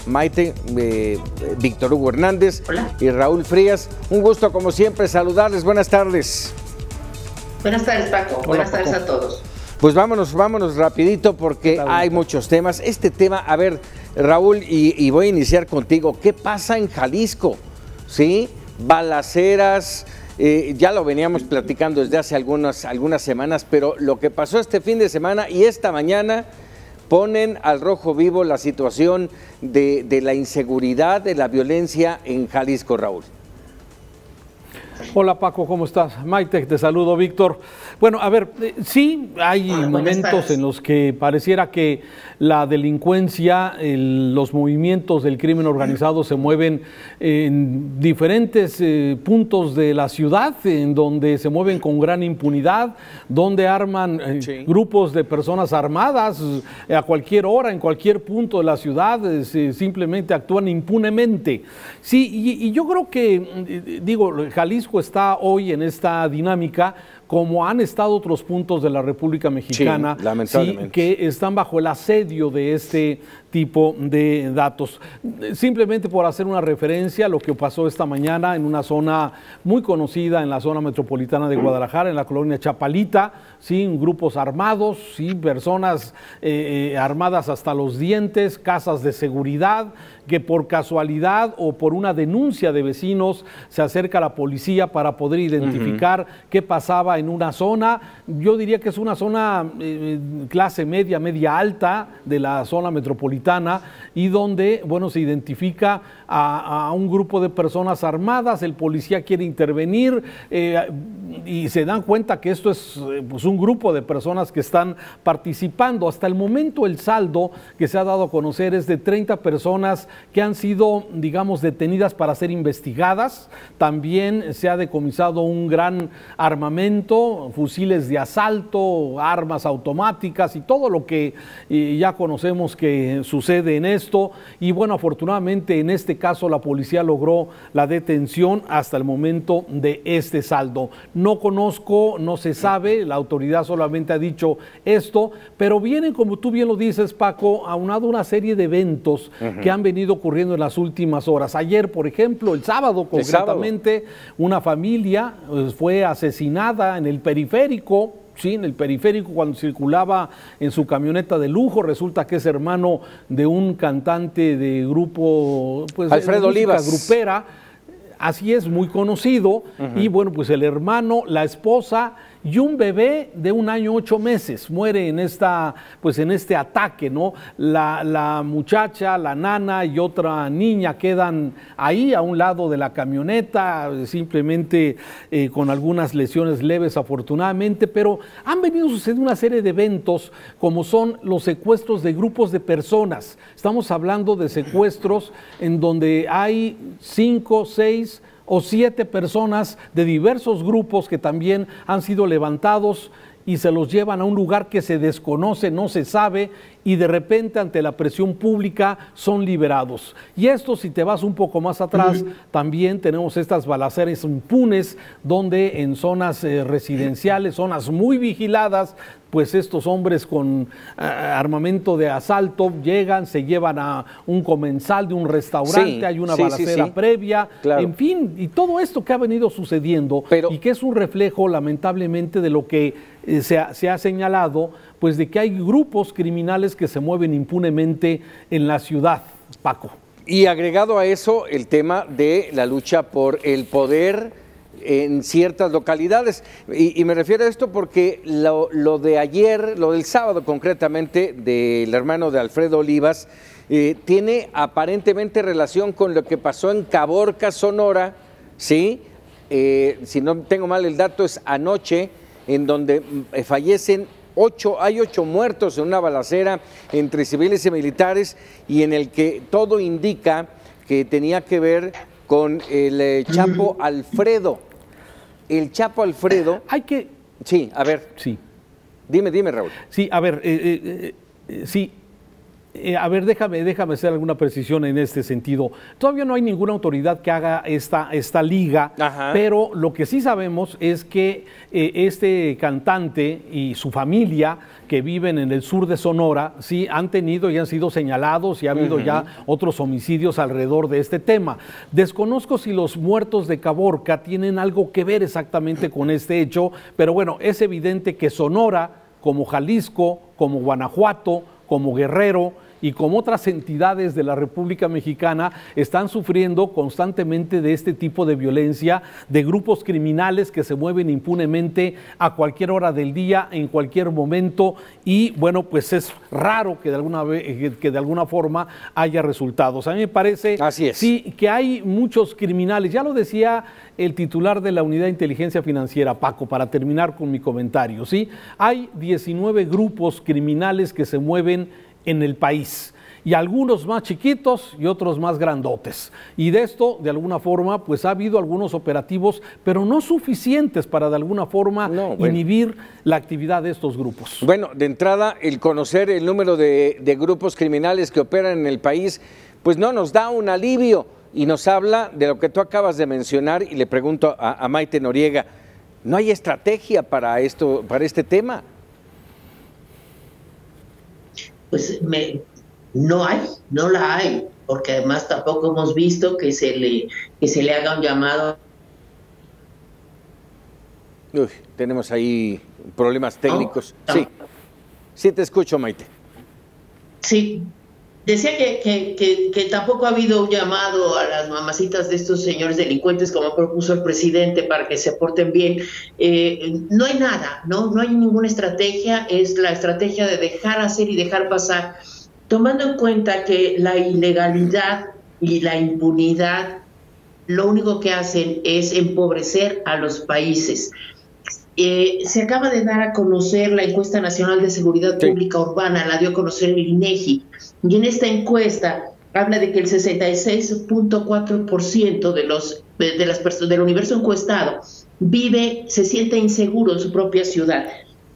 Maite, Víctor Hugo Hernández. Hola. Y Raúl Frías. Un gusto como siempre saludarles. Buenas tardes. Buenas tardes, Paco. Hola, Buenas tardes Paco. a todos. Pues vámonos rapidito porque hay muchos temas. Este tema, a ver, Raúl, y voy a iniciar contigo. ¿Qué pasa en Jalisco? ¿Sí? Balaceras, ya lo veníamos platicando desde hace algunas semanas, pero lo que pasó este fin de semana y esta mañana ponen al rojo vivo la situación de la inseguridad, de la violencia en Jalisco, Raúl. Hola Paco, ¿cómo estás? Maite, te saludo, Víctor. Bueno, a ver, sí hay momentos en los que pareciera que la delincuencia, los movimientos del crimen organizado se mueven en diferentes puntos de la ciudad, en donde se mueven con gran impunidad, donde arman grupos de personas armadas a cualquier hora, en cualquier punto de la ciudad, simplemente actúan impunemente. Sí, y yo creo que, digo, Jalisco está hoy en esta dinámica como han estado otros puntos de la República Mexicana, sí, lamentablemente, que están bajo el asedio de este tipo de datos. Simplemente por hacer una referencia a lo que pasó esta mañana en una zona muy conocida en la zona metropolitana de Guadalajara, en la colonia Chapalita, ¿sí? Grupos armados, ¿sí? Personas armadas hasta los dientes, casas de seguridad, que por casualidad o por una denuncia de vecinos se acerca a la policía para poder identificar qué pasaba en una zona. Yo diría que es una zona clase media, media alta de la zona metropolitana, y donde, bueno, se identifica a un grupo de personas armadas, el policía quiere intervenir y se dan cuenta que esto es pues un grupo de personas que están participando. Hasta el momento el saldo que se ha dado a conocer es de 30 personas que han sido, digamos, detenidas para ser investigadas. También se ha decomisado un gran armamento, fusiles de asalto, armas automáticas y todo lo que ya conocemos que sucede en esto. Y bueno, afortunadamente en este caso la policía logró la detención hasta el momento de este saldo. No conozco, no se sabe, la autoridad solamente ha dicho esto, pero vienen, como tú bien lo dices, Paco, aunado una serie de eventos que han venido ocurriendo en las últimas horas. Ayer, por ejemplo, el sábado concretamente, una familia fue asesinada en el periférico. Sí, en el periférico, cuando circulaba en su camioneta de lujo. Resulta que es hermano de un cantante de grupo, pues, Alfredo Olivas, grupera, así es, muy conocido. Y bueno, pues el hermano, la esposa y un bebé de 1 año 8 meses muere en este ataque, ¿no? La muchacha, la nana y otra niña quedan ahí a un lado de la camioneta, simplemente con algunas lesiones leves afortunadamente, pero han venido sucediendo una serie de eventos como son los secuestros de grupos de personas. Estamos hablando de secuestros en donde hay 5, 6 o 7 personas de diversos grupos que también han sido levantados y se los llevan a un lugar que se desconoce, no se sabe, y de repente ante la presión pública son liberados. Y esto, si te vas un poco más atrás, también tenemos estas balaceras impunes donde en zonas residenciales, zonas muy vigiladas, pues estos hombres con armamento de asalto llegan, se llevan a un comensal de un restaurante, hay una balacera previa, en fin, y todo esto que ha venido sucediendo y que es un reflejo lamentablemente de lo que se ha señalado, pues de que hay grupos criminales que se mueven impunemente en la ciudad, Paco. Y agregado a eso el tema de la lucha por el poder en ciertas localidades. Y me refiero a esto porque lo de ayer, lo del sábado concretamente, del hermano de Alfredo Olivas, tiene aparentemente relación con lo que pasó en Caborca, Sonora, ¿sí? Si no tengo mal el dato, es anoche, en donde fallecen hay 8 muertos en una balacera entre civiles y militares, y en el que todo indica que tenía que ver con el Chapo Alfredo. El Chapo Alfredo. Sí, a ver. Sí. Dime, Raúl. Sí, a ver, sí. A ver, déjame hacer alguna precisión en este sentido. Todavía no hay ninguna autoridad que haga esta liga, pero lo que sí sabemos es que este cantante y su familia que viven en el sur de Sonora, sí han tenido y han sido señalados y ha habido ya otros homicidios alrededor de este tema. Desconozco si los muertos de Caborca tienen algo que ver exactamente con este hecho, pero bueno, es evidente que Sonora, como Jalisco, como Guanajuato, como Guerrero y como otras entidades de la República Mexicana están sufriendo constantemente de este tipo de violencia, de grupos criminales que se mueven impunemente a cualquier hora del día, en cualquier momento, y bueno, pues es raro que de alguna forma haya resultados. A mí me parece sí, que hay muchos criminales, ya lo decía el titular de la Unidad de Inteligencia Financiera, Paco, para terminar con mi comentario, ¿sí? Hay 19 grupos criminales que se mueven en el país, y algunos más chiquitos y otros más grandotes. Y de esto, de alguna forma, pues ha habido algunos operativos, pero no suficientes para de alguna forma inhibir la actividad de estos grupos. Bueno, de entrada, el conocer el número de grupos criminales que operan en el país, pues no nos da un alivio, y nos habla de lo que tú acabas de mencionar, y le pregunto a Maite Noriega, ¿no hay estrategia para este tema? Pues no la hay, porque además tampoco hemos visto que se le haga un llamado. Uy, tenemos ahí problemas técnicos. Sí, te escucho, Maite. Sí, decía que tampoco ha habido un llamado a las mamacitas de estos señores delincuentes, como propuso el presidente, para que se porten bien. No hay nada, no hay ninguna estrategia, es la estrategia de dejar hacer y dejar pasar, tomando en cuenta que la ilegalidad y la impunidad lo único que hacen es empobrecer a los países. Se acaba de dar a conocer la encuesta nacional de seguridad pública urbana, la dio a conocer el INEGI, y en esta encuesta habla de que el 66.4% de las personas del universo encuestado se siente inseguro en su propia ciudad,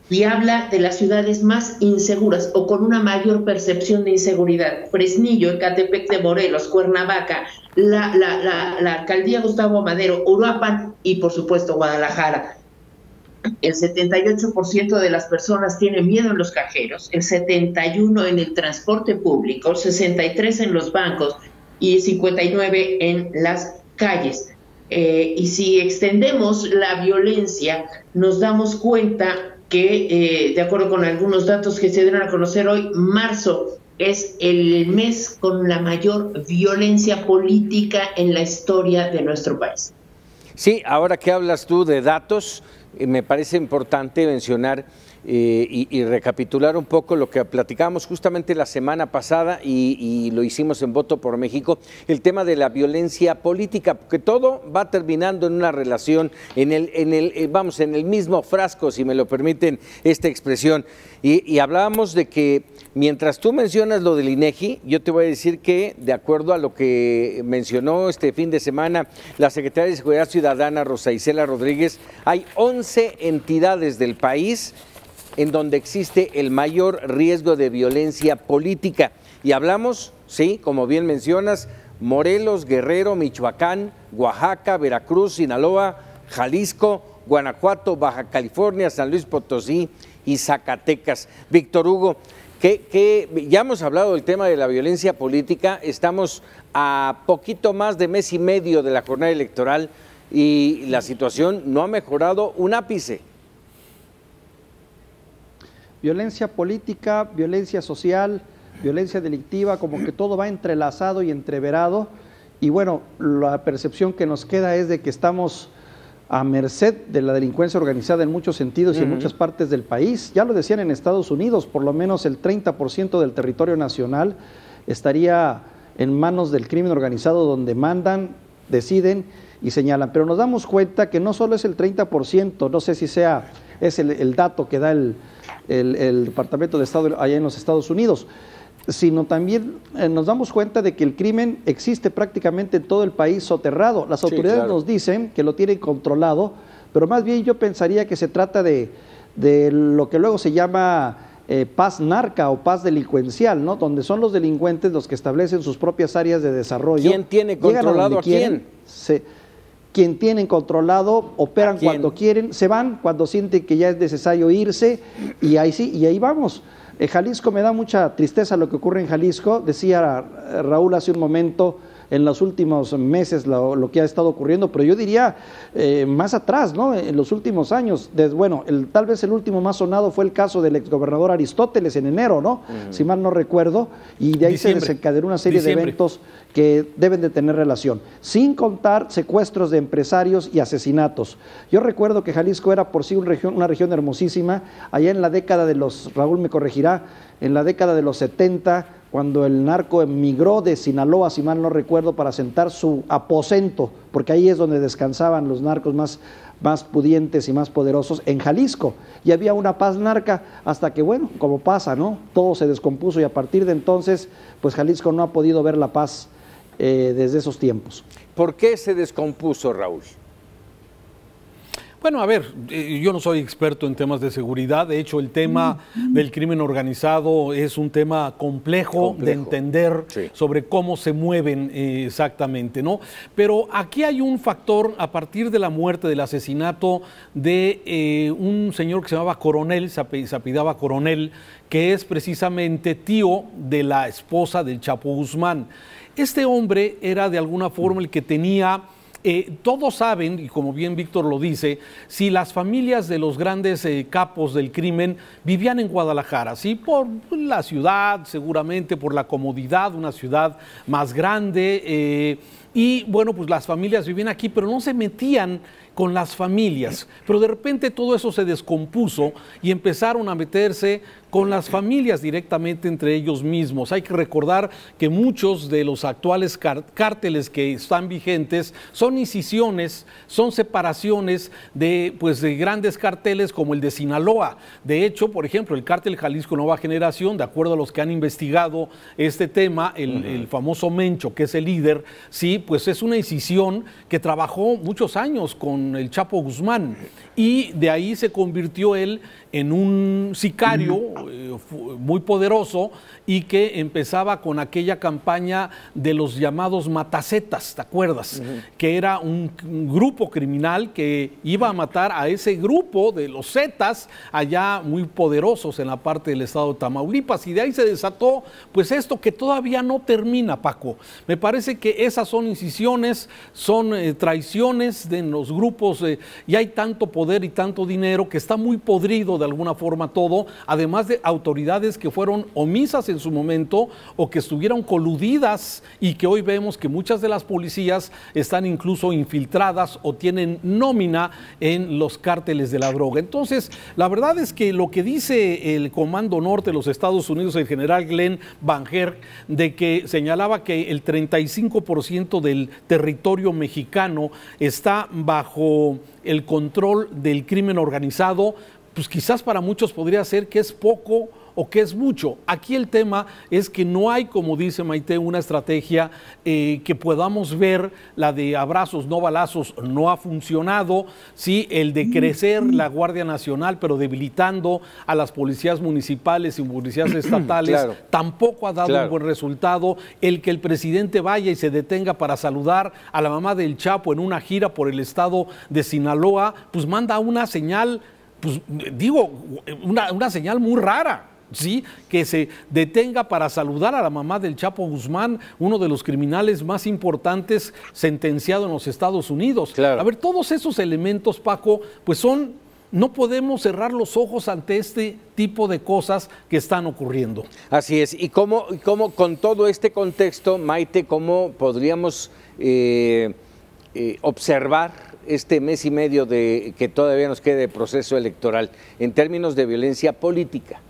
y habla de las ciudades más inseguras o con una mayor percepción de inseguridad: Fresnillo, Ecatepec de Morelos, Cuernavaca, la alcaldía Gustavo Madero, Uruapan y por supuesto Guadalajara. El 78% de las personas tiene miedo en los cajeros, el 71% en el transporte público, el 63% en los bancos y el 59% en las calles. Y si extendemos la violencia, nos damos cuenta que, de acuerdo con algunos datos que se dieron a conocer hoy, marzo es el mes con la mayor violencia política en la historia de nuestro país. Sí, ahora que hablas tú de datos, me parece importante mencionar y recapitular un poco lo que platicábamos justamente la semana pasada y lo hicimos en Voto por México, el tema de la violencia política, porque todo va terminando en una relación, en el mismo frasco, si me lo permiten esta expresión. Y hablábamos de que mientras tú mencionas lo del INEGI, yo te voy a decir que, de acuerdo a lo que mencionó este fin de semana la secretaria de Seguridad Ciudadana, Rosa Isela Rodríguez, hay 11 entidades del país en donde existe el mayor riesgo de violencia política. Y hablamos, sí, como bien mencionas, Morelos, Guerrero, Michoacán, Oaxaca, Veracruz, Sinaloa, Jalisco, Guanajuato, Baja California, San Luis Potosí y Zacatecas. Víctor Hugo, ya hemos hablado del tema de la violencia política, estamos a poquito más de mes y medio de la jornada electoral y la situación no ha mejorado un ápice. Violencia política, violencia social, violencia delictiva, como que todo va entrelazado y entreverado, y bueno, la percepción que nos queda es de que estamos a merced de la delincuencia organizada en muchos sentidos y en muchas partes del país. Ya lo decían en Estados Unidos, por lo menos el 30% del territorio nacional estaría en manos del crimen organizado, donde mandan, deciden y señalan. Pero nos damos cuenta que no solo es el 30%, no sé si es el dato que da el Departamento de Estado allá en los Estados Unidos, sino también nos damos cuenta de que el crimen existe prácticamente en todo el país soterrado. Las autoridades nos dicen que lo tienen controlado, pero más bien yo pensaría que se trata de lo que luego se llama paz narca o paz delincuencial, ¿no? Donde son los delincuentes los que establecen sus propias áreas de desarrollo. ¿Quién tiene controlado a quién? Quien tienen controlado, operan cuando quieren, se van cuando sienten que ya es necesario irse, y ahí sí, y ahí vamos. Jalisco, me da mucha tristeza lo que ocurre en Jalisco. Decía Raúl hace un momento, en los últimos meses lo que ha estado ocurriendo, pero yo diría más atrás, ¿no? En los últimos años, tal vez el último más sonado fue el caso del exgobernador Aristóteles en enero, ¿no? Si mal no recuerdo, y de ahí se desencadenó una serie de eventos que deben de tener relación, sin contar secuestros de empresarios y asesinatos. Yo recuerdo que Jalisco era por sí una región hermosísima, allá en la década de los, Raúl me corregirá, en la década de los 70, cuando el narco emigró de Sinaloa, si mal no recuerdo, para asentar su aposento, porque ahí es donde descansaban los narcos más pudientes y más poderosos, en Jalisco, y había una paz narca, hasta que, bueno, como pasa, ¿no? Todo se descompuso, y a partir de entonces, pues Jalisco no ha podido ver la paz desde esos tiempos. ¿Por qué se descompuso, Raúl? Bueno, a ver, yo no soy experto en temas de seguridad. De hecho, el tema del crimen organizado es un tema complejo de entender, sobre cómo se mueven exactamente, ¿no? Pero aquí hay un factor a partir de la muerte, del asesinato de un señor que se llamaba Coronel, se apellidaba Coronel, que es precisamente tío de la esposa del Chapo Guzmán. Este hombre era de alguna forma el que tenía... todos saben, y como bien Víctor lo dice, si las familias de los grandes capos del crimen vivían en Guadalajara, ¿sí? Por la ciudad, seguramente por la comodidad, una ciudad más grande, y bueno, pues las familias vivían aquí, pero no se metían con las familias, pero de repente todo eso se descompuso y empezaron a meterse con las familias directamente entre ellos mismos. Hay que recordar que muchos de los actuales cárteles que están vigentes son incisiones, son separaciones de grandes carteles como el de Sinaloa. De hecho, por ejemplo, el cártel Jalisco Nueva Generación, de acuerdo a los que han investigado este tema, el famoso Mencho, que es el líder, sí, pues es una incisión que trabajó muchos años con el Chapo Guzmán, y de ahí se convirtió él en un sicario muy poderoso, y que empezaba con aquella campaña de los llamados matacetas, ¿te acuerdas? Que era un grupo criminal que iba a matar a ese grupo de los zetas allá muy poderosos en la parte del estado de Tamaulipas, y de ahí se desató pues esto que todavía no termina, Paco. Me parece que esas son incisiones, son traiciones de los grupos, y hay tanto poder y tanto dinero que está muy podrido de alguna forma todo, además de autoridades que fueron omisas en su momento o que estuvieron coludidas, y que hoy vemos que muchas de las policías están incluso infiltradas o tienen nómina en los cárteles de la droga. Entonces, la verdad es que lo que dice el Comando Norte de los Estados Unidos, el general Glenn Van Herk, de que señalaba que el 35% del territorio mexicano está bajo el control del crimen organizado, pues quizás para muchos podría ser que es poco o que es mucho. Aquí el tema es que no hay, como dice Maite, una estrategia que podamos ver. La de abrazos, no balazos, no ha funcionado. Sí, el de crecer la Guardia Nacional, pero debilitando a las policías municipales y policías estatales, tampoco ha dado un buen resultado. El que el presidente vaya y se detenga para saludar a la mamá del Chapo en una gira por el estado de Sinaloa, pues manda una señal, pues digo, una señal muy rara. Sí, que se detenga para saludar a la mamá del Chapo Guzmán, uno de los criminales más importantes sentenciado en los Estados Unidos. A ver, todos esos elementos, Paco, pues no podemos cerrar los ojos ante este tipo de cosas que están ocurriendo. Así es. ¿Y cómo con todo este contexto, Maite, cómo podríamos observar este mes y medio que todavía nos quede de proceso electoral en términos de violencia política?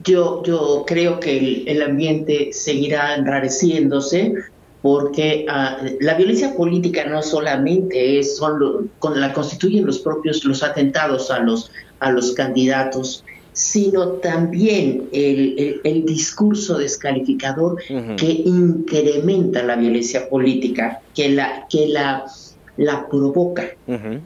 Yo creo que el ambiente seguirá enrareciéndose, porque la violencia política no solamente la constituyen los atentados a los candidatos, sino también el discurso descalificador que incrementa la violencia política, que la la provoca,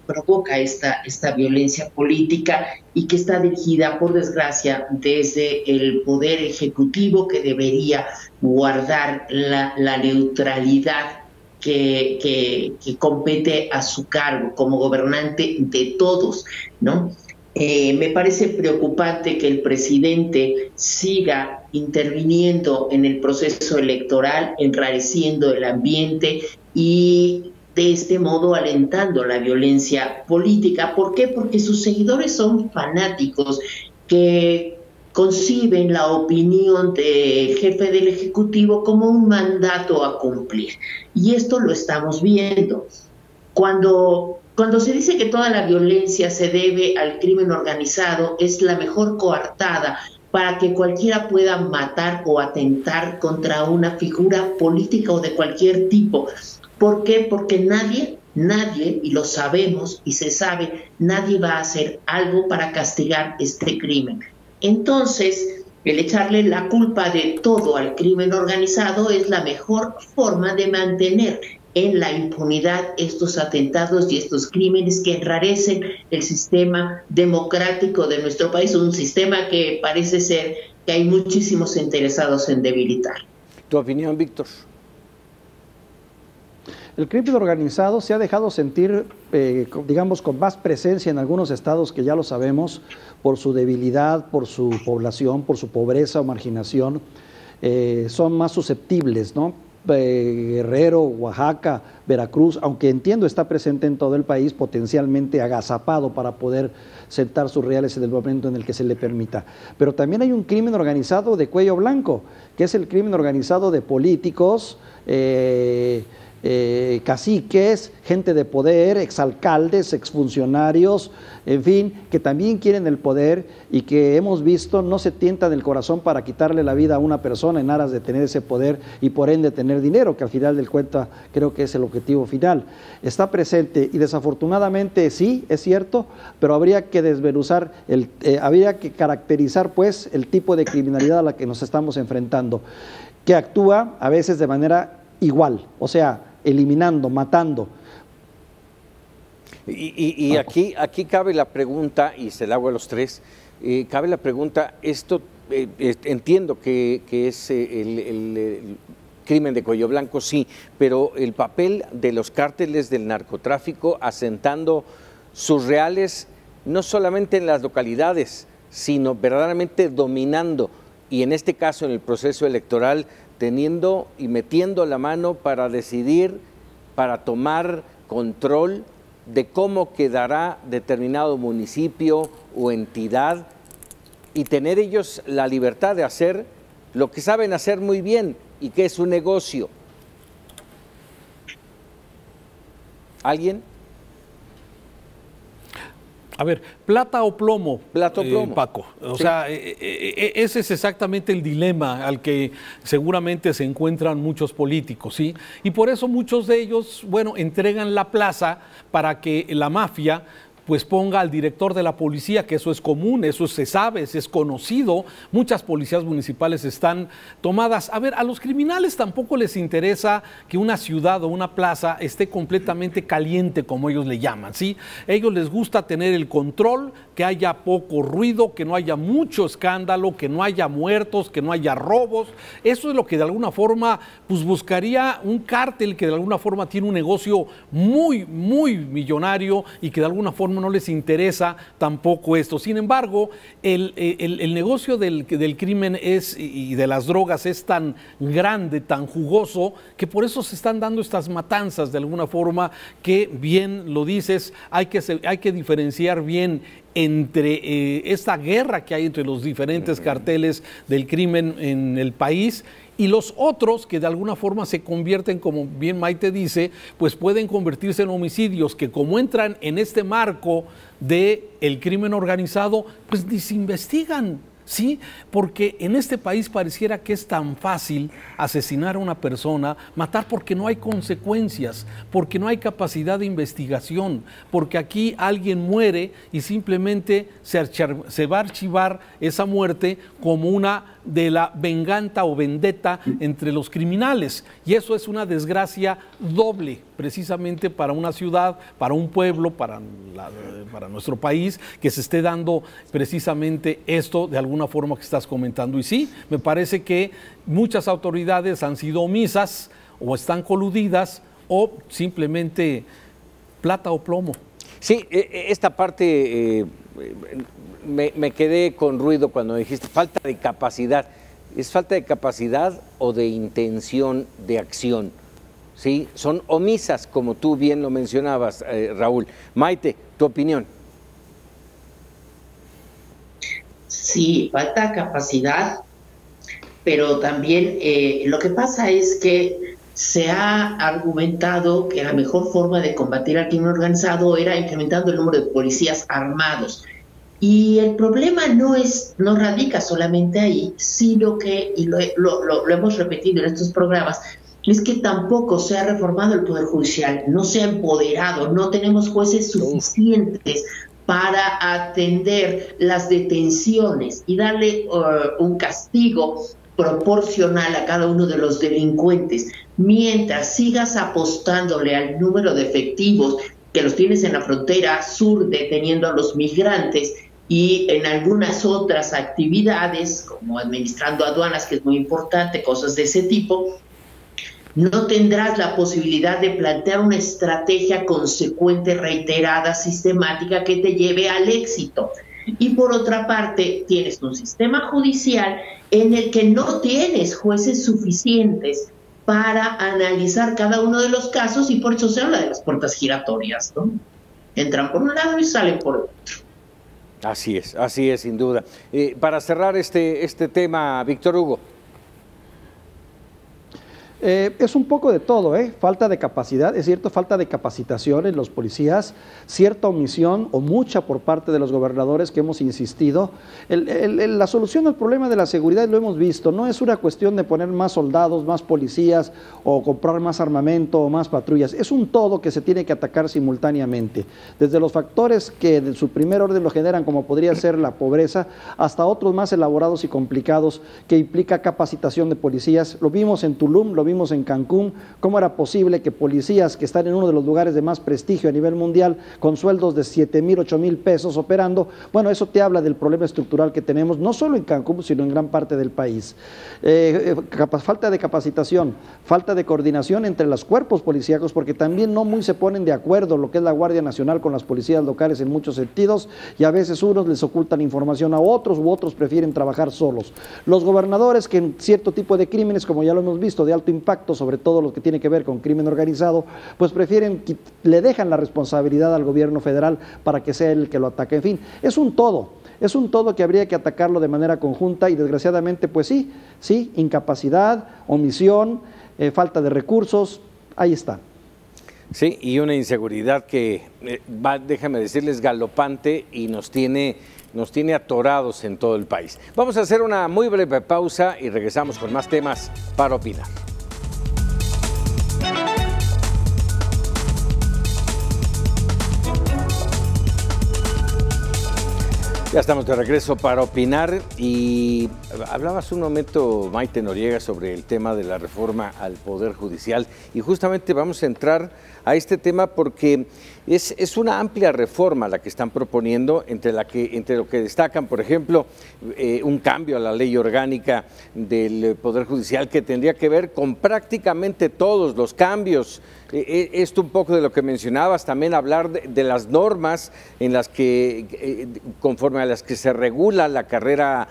provoca esta violencia política y que está dirigida, por desgracia, desde el Poder Ejecutivo, que debería guardar la neutralidad que compete a su cargo como gobernante de todos, ¿no? Me parece preocupante que el presidente siga interviniendo en el proceso electoral, enrareciendo el ambiente y de este modo alentando la violencia política. ¿Por qué? Porque sus seguidores son fanáticos que conciben la opinión del jefe del Ejecutivo como un mandato a cumplir. Y esto lo estamos viendo. Cuando se dice que toda la violencia se debe al crimen organizado, es la mejor coartada para que cualquiera pueda matar o atentar contra una figura política o de cualquier tipo. ¿Por qué? Porque nadie, y lo sabemos y se sabe, nadie va a hacer algo para castigar este crimen. Entonces, el echarle la culpa de todo al crimen organizado es la mejor forma de mantener en la impunidad estos atentados y estos crímenes que enrarecen el sistema democrático de nuestro país, un sistema que parece ser que hay muchísimos interesados en debilitar. ¿Tu opinión, Víctor? El crimen organizado se ha dejado sentir, digamos, con más presencia en algunos estados que ya lo sabemos, por su debilidad, por su población, por su pobreza o marginación. Son más susceptibles, ¿no? Guerrero, Oaxaca, Veracruz, aunque entiendo está presente en todo el país, potencialmente agazapado para poder sentar sus reales en el momento en el que se le permita. Pero también hay un crimen organizado de cuello blanco, que es el crimen organizado de políticos, caciques, gente de poder, exalcaldes, exfuncionarios, en fin, que también quieren el poder y que hemos visto no se tientan el corazón para quitarle la vida a una persona en aras de tener ese poder y por ende tener dinero, que al final del cuenta creo que es el objetivo final. Está presente y desafortunadamente sí, es cierto, pero habría que desmenuzar, habría que caracterizar pues el tipo de criminalidad a la que nos estamos enfrentando, que actúa a veces de manera igual, o sea, eliminando, matando. Y aquí cabe la pregunta, y se la hago a los tres, cabe la pregunta, esto entiendo que es el crimen de cuello blanco, sí, pero el papel de los cárteles del narcotráfico asentando sus reales no solamente en las localidades, sino verdaderamente dominando, y en este caso en el proceso electoral, teniendo y metiendo la mano para decidir, para tomar control de cómo quedará determinado municipio o entidad y tener ellos la libertad de hacer lo que saben hacer muy bien y que es un negocio. ¿Alguien? A ver, plata o plomo, Paco. O sea, ese es exactamente el dilema al que seguramente se encuentran muchos políticos, ¿sí? Y por eso muchos de ellos, bueno, entregan la plaza para que la mafia pues ponga al director de la policía, que eso es común, eso se sabe, eso es conocido. Muchas policías municipales están tomadas. A ver, a los criminales tampoco les interesa que una ciudad o una plaza esté completamente caliente, como ellos le llaman, ¿sí? A ellos les gusta tener el control, que haya poco ruido, que no haya mucho escándalo, que no haya muertos, que no haya robos. Eso es lo que de alguna forma pues buscaría un cártel que de alguna forma tiene un negocio muy, muy millonario y que de alguna forma no les interesa tampoco esto. Sin embargo, el negocio del crimen y de las drogas es tan grande, tan jugoso, que por eso se están dando estas matanzas de alguna forma que, bien lo dices, hay que diferenciar bien entre esta guerra que hay entre los diferentes carteles del crimen en el país y los otros que de alguna forma se convierten, como bien Maite dice, pues pueden convertirse en homicidios que como entran en este marco del crimen organizado, pues ni se investigan. Sí, porque en este país pareciera que es tan fácil asesinar a una persona, matar porque no hay consecuencias, porque no hay capacidad de investigación, porque aquí alguien muere y simplemente se va a archivar esa muerte como una de la venganza o vendetta entre los criminales. Y eso es una desgracia doble, precisamente para una ciudad, para un pueblo, para nuestro país, que se esté dando precisamente esto de alguna forma que estás comentando. Y sí, me parece que muchas autoridades han sido omisas o están coludidas o simplemente plata o plomo. Sí, esta parte me quedé con ruido cuando dijiste falta de capacidad. ¿Es falta de capacidad o de intención de acción? ¿Sí? Son omisas, como tú bien lo mencionabas, Raúl. Maite, tu opinión. Sí, falta capacidad, pero también lo que pasa es que se ha argumentado que la mejor forma de combatir al crimen organizado era incrementando el número de policías armados. Y el problema no radica solamente ahí, sino que, y lo hemos repetido en estos programas, es que tampoco se ha reformado el Poder Judicial, no se ha empoderado, no tenemos jueces suficientes para atender las detenciones y darle un castigo proporcional a cada uno de los delincuentes. Mientras sigas apostándole al número de efectivos que los tienes en la frontera sur deteniendo a los migrantes y en algunas otras actividades como administrando aduanas, que es muy importante, cosas de ese tipo, no tendrás la posibilidad de plantear una estrategia consecuente, reiterada, sistemática que te lleve al éxito. Y por otra parte, tienes un sistema judicial en el que no tienes jueces suficientes para analizar cada uno de los casos, y por eso se habla de las puertas giratorias, ¿no? Entran por un lado y salen por el otro. Así es, sin duda. Para cerrar este tema, Víctor Hugo. Es un poco de todo, falta de capacidad, es cierto, falta de capacitación en los policías, cierta omisión o mucha por parte de los gobernadores que hemos insistido. La solución al problema de la seguridad, lo hemos visto, no es una cuestión de poner más soldados, más policías o comprar más armamento o más patrullas, es un todo que se tiene que atacar simultáneamente, desde los factores que de su primer orden lo generan, como podría ser la pobreza, hasta otros más elaborados y complicados que implica capacitación de policías. Lo vimos en Tulum, lo vimos en Cancún, cómo era posible que policías que están en uno de los lugares de más prestigio a nivel mundial, con sueldos de 7,000, 8,000 pesos operando. Bueno, eso te habla del problema estructural que tenemos, no solo en Cancún, sino en gran parte del país. Falta de capacitación, falta de coordinación entre los cuerpos policíacos, porque también no muy se ponen de acuerdo lo que es la Guardia Nacional con las policías locales en muchos sentidos, y a veces unos les ocultan información a otros, u otros prefieren trabajar solos. Los gobernadores que en cierto tipo de crímenes, como ya lo hemos visto, de alto impacto, sobre todo lo que tiene que ver con crimen organizado, pues le dejan la responsabilidad al gobierno federal para que sea él el que lo ataque. En fin, es un todo que habría que atacarlo de manera conjunta, y desgraciadamente, pues sí, incapacidad, omisión, falta de recursos, ahí está. Sí, y una inseguridad que va, déjame decirles, galopante, y nos tiene atorados en todo el país. Vamos a hacer una muy breve pausa y regresamos con más temas para opinar. Ya estamos de regreso para opinar, y hablabas un momento, Maite Noriega, sobre el tema de la reforma al Poder Judicial, y justamente vamos a entrar a este tema porque es una amplia reforma la que están proponiendo, entre lo que destacan, por ejemplo, un cambio a la ley orgánica del Poder Judicial que tendría que ver con prácticamente todos los cambios. Esto un poco de lo que mencionabas, también hablar de las normas en las que, conforme a las que se regula la carrera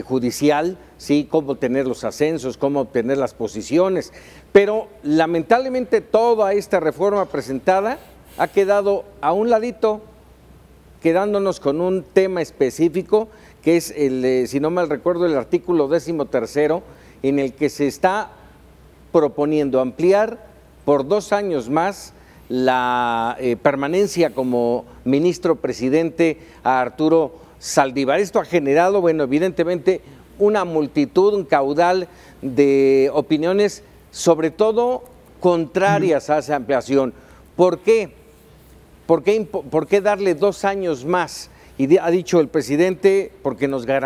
judicial, ¿sí? Cómo tener los ascensos, cómo obtener las posiciones, pero lamentablemente toda esta reforma presentada ha quedado a un ladito, quedándonos con un tema específico que es si no mal recuerdo, el artículo 13º, en el que se está proponiendo ampliar por 2 años más la permanencia como ministro presidente a Arturo Saldívar. Esto ha generado, bueno, evidentemente una multitud, un caudal de opiniones, sobre todo contrarias a esa ampliación. ¿Por qué? ¿Por qué darle 2 años más? Y ha dicho el presidente, porque nos va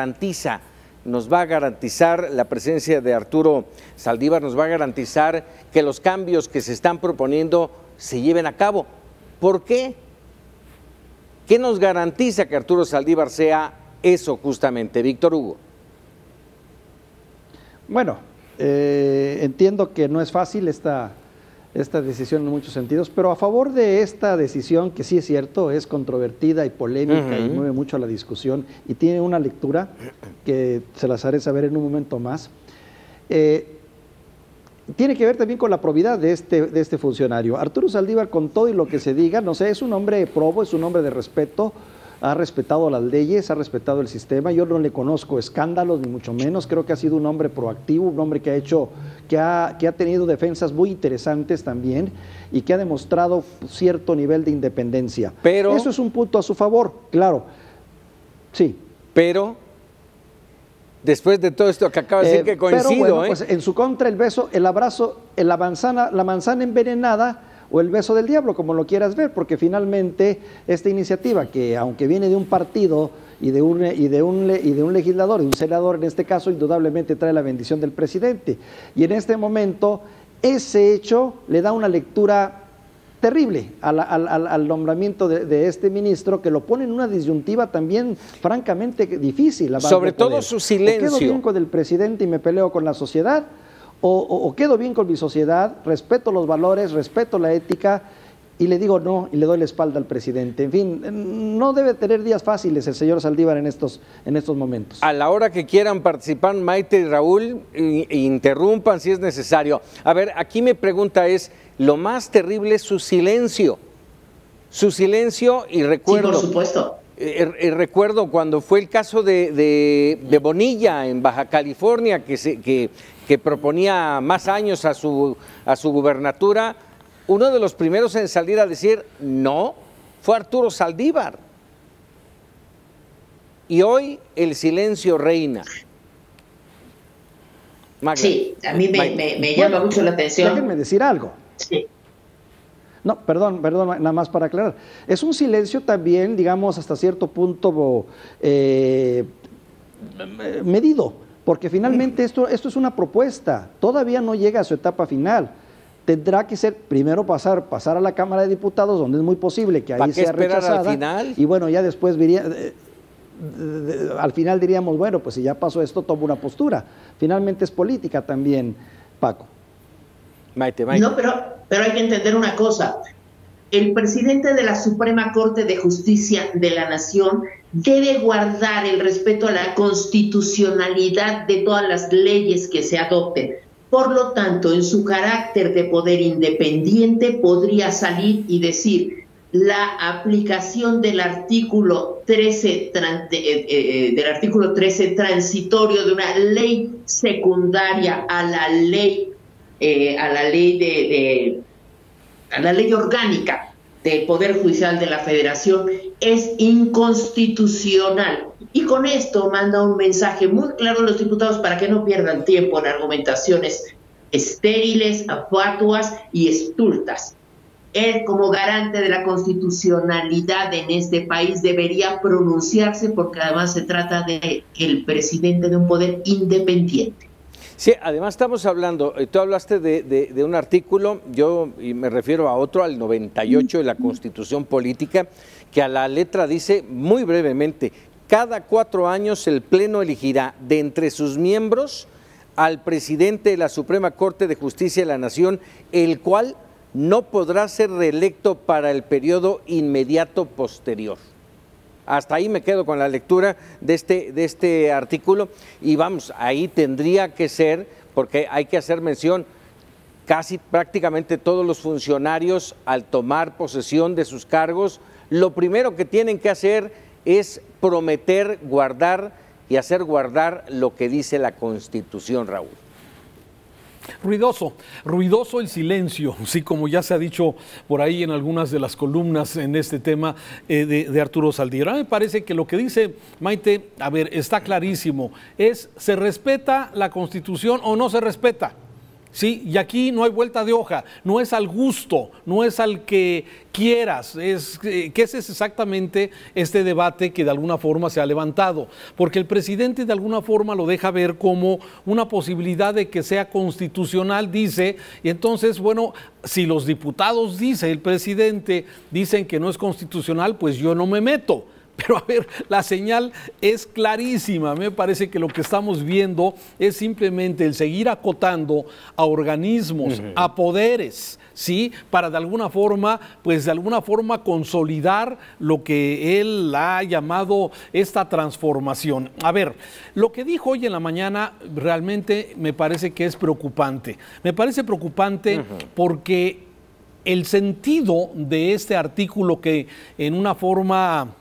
a garantizar la presencia de Arturo Saldívar, nos va a garantizar que los cambios que se están proponiendo se lleven a cabo. ¿Por qué? ¿Qué nos garantiza que Arturo Saldívar sea eso justamente, Víctor Hugo? Bueno, entiendo que no es fácil esta decisión en muchos sentidos, pero a favor de esta decisión, que sí es cierto, es controvertida y polémica y mueve mucho a la discusión y tiene una lectura que se las haré saber en un momento más, tiene que ver también con la probidad de este funcionario. Arturo Saldívar, con todo y lo que se diga, no sé, es un hombre probo, es un hombre de respeto, ha respetado las leyes, ha respetado el sistema. Yo no le conozco escándalos, ni mucho menos. Creo que ha sido un hombre proactivo, un hombre que ha tenido defensas muy interesantes también y que ha demostrado cierto nivel de independencia. Pero eso es un punto a su favor, claro. Sí. Pero después de todo esto que acaba de decir que coincido, pero bueno, pues en su contra el beso, el abrazo, la manzana envenenada o el beso del diablo, como lo quieras ver, porque finalmente esta iniciativa, que aunque viene de un partido y de un legislador, de un senador en este caso, indudablemente trae la bendición del presidente. Y en este momento ese hecho le da una lectura terrible al nombramiento de este ministro, que lo pone en una disyuntiva también francamente difícil. Sobre todo su silencio. O quedo bien con el presidente y me peleo con la sociedad, o quedo bien con mi sociedad, respeto los valores, respeto la ética y le digo no y le doy la espalda al presidente. En fin, no debe tener días fáciles el señor Saldívar en estos momentos. A la hora que quieran participar Maite y Raúl, interrumpan si es necesario. A ver, aquí mi pregunta es, lo más terrible es su silencio. Su silencio, y recuerdo... Sí, por supuesto. Recuerdo cuando fue el caso de Bonilla en Baja California, que proponía más años a su gubernatura. Uno de los primeros en salir a decir no fue Arturo Saldívar. Y hoy el silencio reina. Magda. Sí, a mí me llama mucho la atención. Déjenme decir algo. Sí. No, perdón, nada más para aclarar. Es un silencio también, digamos, hasta cierto punto medido, porque finalmente esto es una propuesta, todavía no llega a su etapa final. Tendrá que ser primero pasar a la Cámara de Diputados, donde es muy posible que ahí sea rechazada. Al final? Y bueno, ya después al final diríamos, bueno, pues si ya pasó esto, tomo una postura. Finalmente es política también, Paco. Maite. No, pero hay que entender una cosa. El presidente de la Suprema Corte de Justicia de la Nación debe guardar el respeto a la constitucionalidad de todas las leyes que se adopten. Por lo tanto, en su carácter de poder independiente, podría salir y decir: la aplicación del artículo 13 transitorio de una ley secundaria a la ley orgánica del Poder Judicial de la Federación es inconstitucional. Y con esto manda un mensaje muy claro a los diputados para que no pierdan tiempo en argumentaciones estériles, fatuas y estultas. Él, como garante de la constitucionalidad en este país, debería pronunciarse, porque además se trata de el presidente de un poder independiente. Sí, además estamos hablando, tú hablaste de un artículo, yo y me refiero a otro, al 98 de la Constitución Política, que a la letra dice muy brevemente: cada 4 años el Pleno elegirá de entre sus miembros al presidente de la Suprema Corte de Justicia de la Nación, el cual no podrá ser reelecto para el periodo inmediato posterior. Hasta ahí me quedo con la lectura de este artículo, y vamos, ahí tendría que ser, porque hay que hacer mención, casi prácticamente todos los funcionarios al tomar posesión de sus cargos, lo primero que tienen que hacer es prometer guardar y hacer guardar lo que dice la Constitución, Raúl. Ruidoso el silencio, sí, como ya se ha dicho por ahí en algunas de las columnas en este tema de Arturo Saldívar. A mí me parece que lo que dice Maite, a ver, está clarísimo, ¿se respeta la Constitución o no se respeta? Sí, y aquí no hay vuelta de hoja, no es al gusto, no es al que quieras, que ese es exactamente este debate que de alguna forma se ha levantado, porque el presidente de alguna forma lo deja ver como una posibilidad de que sea constitucional, dice, y entonces, bueno, si los diputados, dice el presidente, dicen que no es constitucional, pues yo no me meto. Pero a ver, la señal es clarísima. Me parece que lo que estamos viendo es simplemente el seguir acotando a organismos, a poderes, ¿sí? Para de alguna forma, pues de alguna forma consolidar lo que él ha llamado esta transformación. A ver, lo que dijo hoy en la mañana realmente me parece que es preocupante. Me parece preocupante porque el sentido de este artículo que en una forma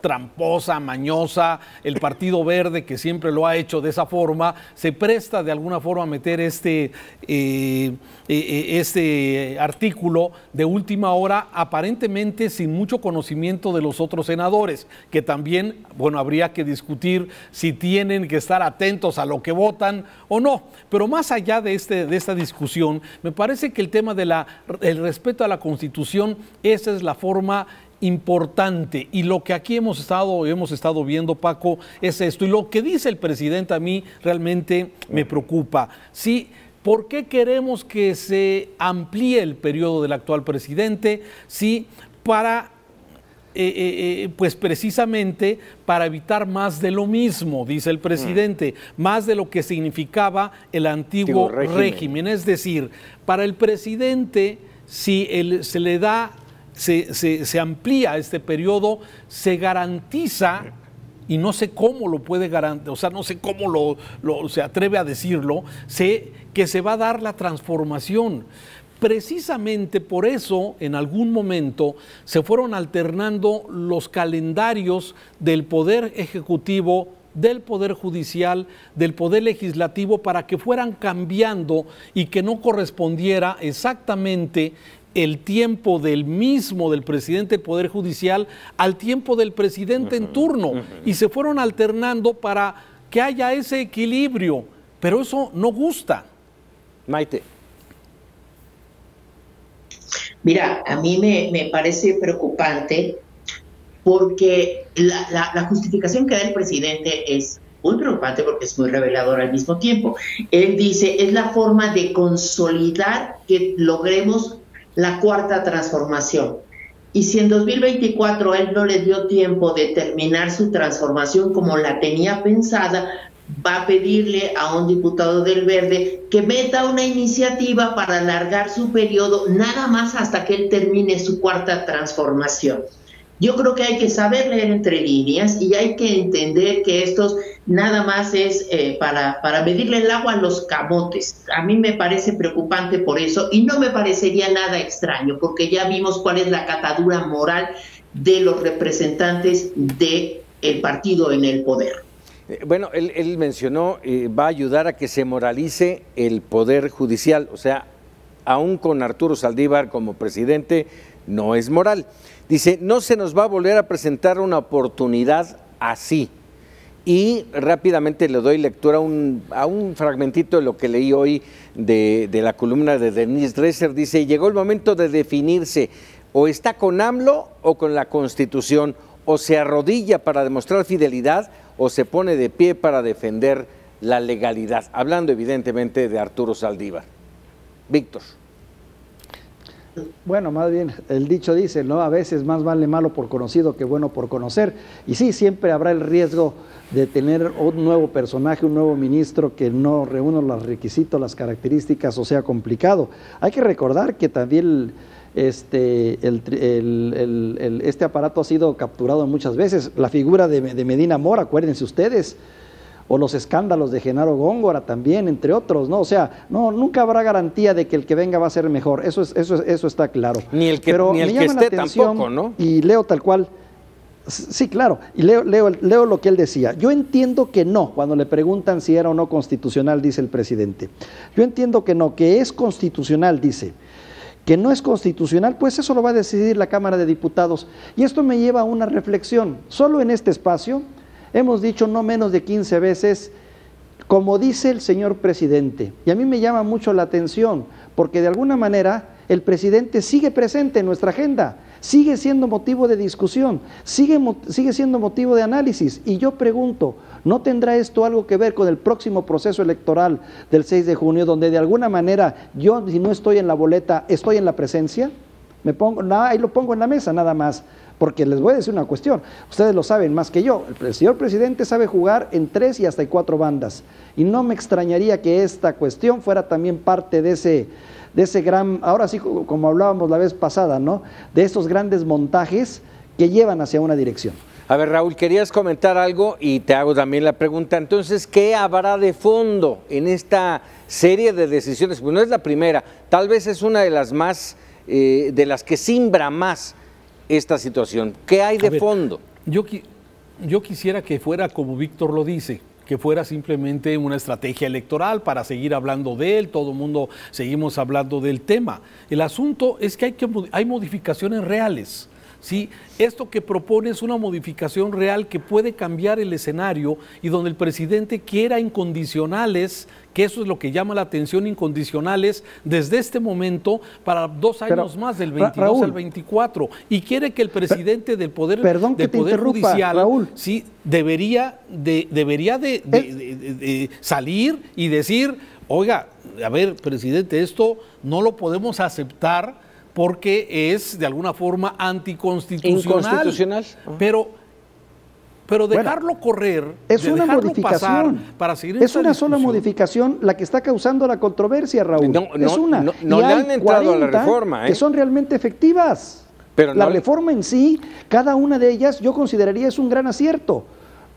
tramposa, mañosa, el Partido Verde, que siempre lo ha hecho de esa forma, se presta de alguna forma a meter este artículo de última hora, aparentemente sin mucho conocimiento de los otros senadores, que también, bueno, habría que discutir si tienen que estar atentos a lo que votan o no. Pero más allá de esta discusión, me parece que el tema del respeto a la Constitución, esa es la forma importante, y lo que aquí hemos estado viendo, Paco, es esto, y lo que dice el presidente a mí realmente me preocupa. Sí, ¿por qué queremos que se amplíe el periodo del actual presidente? Sí, para pues precisamente para evitar más de lo mismo, dice el presidente, más de lo que significaba el antiguo régimen. Es decir, para el presidente, si se le da, se amplía este periodo, se garantiza, y no sé cómo lo puede garantizar, o sea, no sé cómo se atreve a decirlo, que se va a dar la transformación. Precisamente por eso, en algún momento, se fueron alternando los calendarios del Poder Ejecutivo, del Poder Judicial, del Poder Legislativo, para que fueran cambiando y que no correspondiera exactamente el tiempo del presidente del Poder Judicial al tiempo del presidente en turno, y se fueron alternando para que haya ese equilibrio, pero eso no gusta. Maite. Mira, a mí me parece preocupante porque la justificación que da el presidente es muy preocupante porque es muy reveladora al mismo tiempo. Él dice, es la forma de consolidar que logremos la cuarta transformación. Y si en 2024 él no le dio tiempo de terminar su transformación como la tenía pensada, va a pedirle a un diputado del Verde que meta una iniciativa para alargar su periodo nada más hasta que él termine su cuarta transformación. Yo creo que hay que saber leer entre líneas y hay que entender que esto nada más es para medirle el agua a los camotes. A mí me parece preocupante por eso y no me parecería nada extraño porque ya vimos cuál es la catadura moral de los representantes del partido en el poder. Bueno, él mencionó, va a ayudar a que se moralice el Poder Judicial, o sea, aún con Arturo Saldívar como presidente, no es moral. Dice, no se nos va a volver a presentar una oportunidad así. Y rápidamente le doy lectura a un fragmentito de lo que leí hoy de la columna de Denise Dresser. Dice, llegó el momento de definirse, o está con AMLO o con la Constitución, o se arrodilla para demostrar fidelidad, o se pone de pie para defender la legalidad. Hablando evidentemente de Arturo Saldívar. Víctor. Bueno, más bien el dicho dice, ¿no? A veces más vale malo por conocido que bueno por conocer. Y sí, siempre habrá el riesgo de tener un nuevo personaje, un nuevo ministro que no reúna los requisitos, las características, o sea, complicado. Hay que recordar que también este aparato ha sido capturado muchas veces. La figura de Medina Mora, acuérdense ustedes, o los escándalos de Genaro Góngora también, entre otros, ¿no? O sea, nunca habrá garantía de que el que venga va a ser mejor, eso está claro. Ni el que esté tampoco, ¿no? Y leo tal cual, Sí, claro, y leo lo que él decía. Yo entiendo que no, cuando le preguntan si era o no constitucional, dice el presidente. Yo entiendo que no, que es constitucional, dice. Que no es constitucional, pues eso lo va a decidir la Cámara de Diputados. Y esto me lleva a una reflexión. Solo en este espacio hemos dicho no menos de 15 veces, como dice el señor presidente. Y a mí me llama mucho la atención, porque de alguna manera el presidente sigue presente en nuestra agenda, sigue siendo motivo de discusión, sigue siendo motivo de análisis. Y yo pregunto, ¿no tendrá esto algo que ver con el próximo proceso electoral del 6 de junio, donde de alguna manera yo, si no estoy en la boleta, estoy en la presencia? Ahí lo pongo en la mesa nada más, porque les voy a decir una cuestión, ustedes lo saben más que yo, el señor presidente sabe jugar en 3 y hasta 4 bandas, y no me extrañaría que esta cuestión fuera también parte de ese gran, ahora sí como hablábamos la vez pasada, ¿no?, de estos grandes montajes que llevan hacia una dirección. A ver, Raúl, querías comentar algo y te hago también la pregunta. Entonces, ¿qué habrá de fondo en esta serie de decisiones? Pues no es la primera, tal vez es una de las más, de las que simbra más esta situación. ¿Qué hay de fondo? Yo quisiera que fuera como Víctor lo dice, que fuera simplemente una estrategia electoral para seguir hablando de él, todo el mundo seguimos hablando del tema. El asunto es que hay modificaciones reales. Sí, esto que propone es una modificación real que puede cambiar el escenario y donde el presidente quiera incondicionales, que eso es lo que llama la atención, incondicionales desde este momento para 2 años más, del 22 Raúl, al 24, y quiere que el presidente del Poder, Judicial, Raúl, sí, debería de salir y decir, oiga, a ver, presidente, esto no lo podemos aceptar porque es de alguna forma anticonstitucional. Inconstitucional. Pero dejarlo correr, es una modificación para seguir es una sola modificación la que está causando la controversia, Raúl. No le han entrado a la reforma, que son realmente efectivas. Pero la reforma en sí, cada una de ellas, yo consideraría es un gran acierto.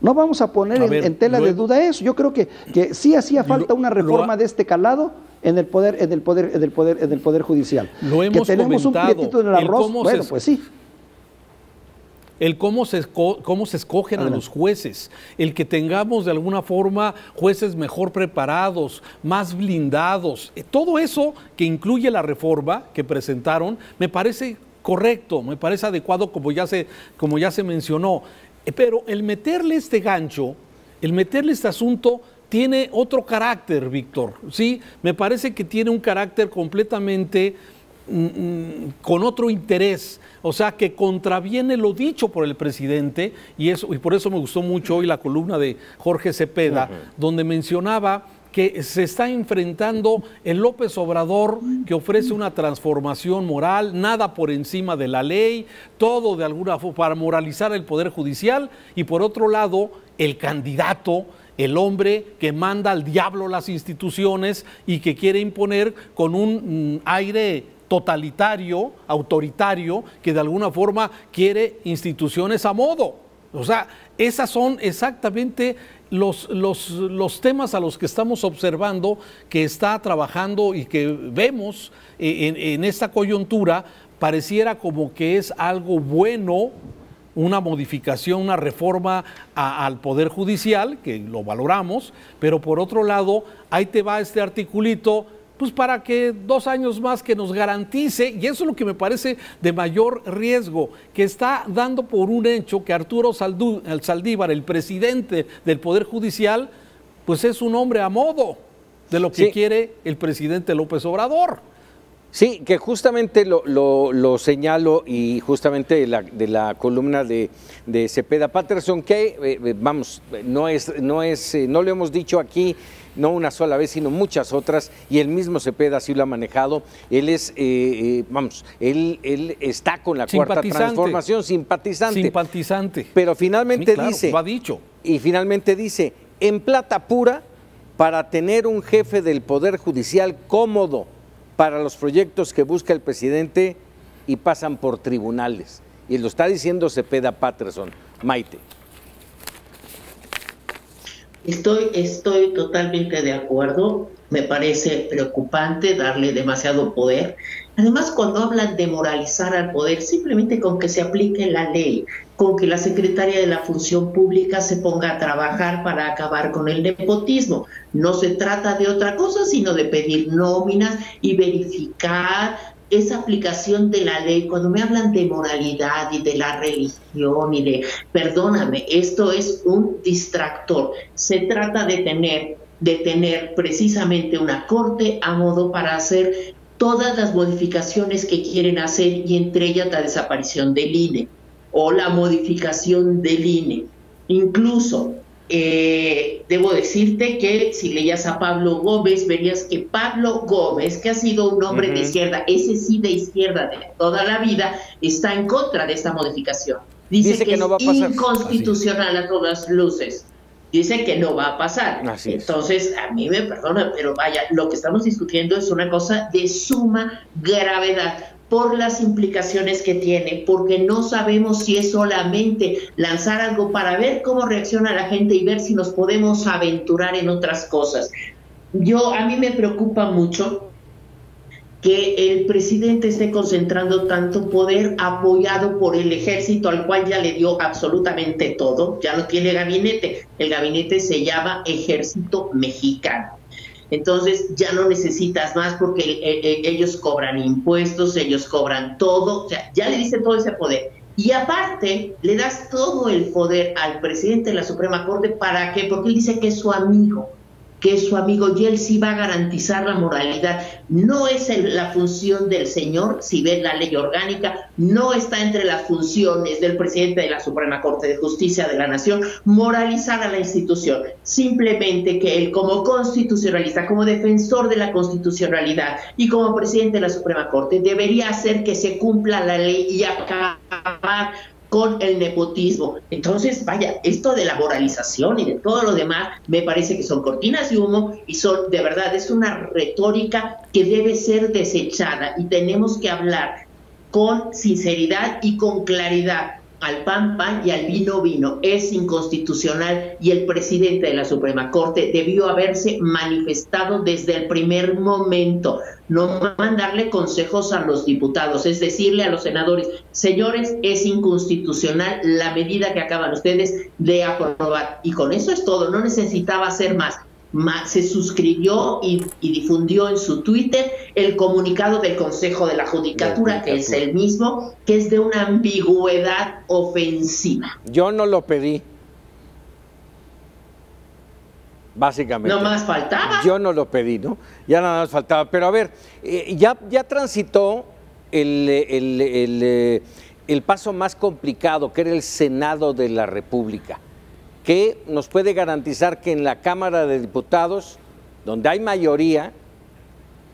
No vamos a poner en tela de duda eso. Yo creo que sí hacía falta una reforma de este calado en el poder judicial. Lo hemos que tenemos comentado, un prietito en el arroz, bueno, pues sí. El cómo se escogen a los jueces, el que tengamos de alguna forma jueces mejor preparados, más blindados, todo eso que incluye la reforma que presentaron, me parece correcto, me parece adecuado como ya se mencionó. Pero el meterle este gancho, el meterle este asunto, tiene otro carácter, Víctor, ¿sí? Me parece que tiene un carácter completamente con otro interés, o sea, que contraviene lo dicho por el presidente, y por eso me gustó mucho hoy la columna de Jorge Cepeda, donde mencionaba que se está enfrentando el López Obrador, que ofrece una transformación moral, nada por encima de la ley, todo de alguna forma para moralizar el Poder Judicial, y por otro lado, el candidato, el hombre que manda al diablo las instituciones y que quiere imponer con un aire totalitario, autoritario, que de alguna forma quiere instituciones a modo. O sea, esas son exactamente los temas a los que estamos observando que está trabajando y que vemos en esta coyuntura. Pareciera como que es algo bueno, una modificación, una reforma al Poder Judicial, que lo valoramos, pero por otro lado, ahí te va este articulito, pues para que 2 años más que nos garantice, y eso es lo que me parece de mayor riesgo, que está dando por un hecho que Arturo Saldívar, el presidente del Poder Judicial, pues es un hombre a modo de lo que quiere el presidente López Obrador. Sí, que justamente lo señalo, y justamente de la columna de Cepeda Patterson, que no lo hemos dicho aquí, no una sola vez, sino muchas otras, y el mismo Cepeda así lo ha manejado. Él es, él está con la Cuarta Transformación, simpatizante. Pero finalmente dice, lo ha dicho. Y finalmente dice, en plata pura, para tener un jefe del Poder Judicial cómodo para los proyectos que busca el presidente y pasan por tribunales. Y lo está diciendo Cepeda Patterson. Maite. Estoy totalmente de acuerdo. Me parece preocupante darle demasiado poder. Además, cuando hablan de moralizar al poder, simplemente con que se aplique la ley, con que la secretaria de la Función Pública se ponga a trabajar para acabar con el nepotismo. No se trata de otra cosa, sino de pedir nóminas y verificar esa aplicación de la ley. Cuando me hablan de moralidad y de la religión y de, perdóname, esto es un distractor. Se trata de tener precisamente una corte a modo para hacer todas las modificaciones que quieren hacer, y entre ellas la desaparición del INE o la modificación del INE. Incluso debo decirte que si leías a Pablo Gómez, verías que Pablo Gómez, que ha sido un hombre de izquierda, ese sí de izquierda de toda la vida, está en contra de esta modificación. Dice que no va a pasar. Inconstitucional a todas luces. Dice que no va a pasar. Entonces, a mí me perdona, pero vaya, lo que estamos discutiendo es una cosa de suma gravedad por las implicaciones que tiene, porque no sabemos si es solamente lanzar algo para ver cómo reacciona la gente y ver si nos podemos aventurar en otras cosas. A mí me preocupa mucho que el presidente esté concentrando tanto poder apoyado por el ejército, al cual ya le dio absolutamente todo. Ya no tiene gabinete. El gabinete se llama Ejército Mexicano. Entonces ya no necesitas más, porque ellos cobran impuestos, ellos cobran todo, o sea, ya le diste todo ese poder. Y aparte le das todo el poder al presidente de la Suprema Corte. ¿Para qué? Porque él dice que es su amigo, y él sí va a garantizar la moralidad. No es la función del señor, si ves la ley orgánica, no está entre las funciones del presidente de la Suprema Corte de Justicia de la Nación moralizar a la institución. Simplemente que él, como constitucionalista, como defensor de la constitucionalidad y como presidente de la Suprema Corte, debería hacer que se cumpla la ley y acabar con el nepotismo. Entonces, vaya, esto de la moralización y de todo lo demás me parece que son cortinas de humo, y son, de verdad, es una retórica que debe ser desechada, y tenemos que hablar con sinceridad y con claridad. Al pan, pan, y al vino, vino. Es inconstitucional, y el presidente de la Suprema Corte debió haberse manifestado desde el primer momento. No mandarle consejos a los diputados, es decirle a los senadores: señores, es inconstitucional la medida que acaban ustedes de aprobar. Y con eso es todo, no necesitaba hacer más. Se suscribió y difundió en su Twitter el comunicado del Consejo de la Judicatura, que es el mismo, que es de una ambigüedad ofensiva. Yo no lo pedí, básicamente. No más faltaba. Yo no lo pedí, ¿no? Ya nada más faltaba. Pero a ver, ya transitó el paso más complicado, que era el Senado de la República. ¿Qué nos puede garantizar que en la Cámara de Diputados, donde hay mayoría,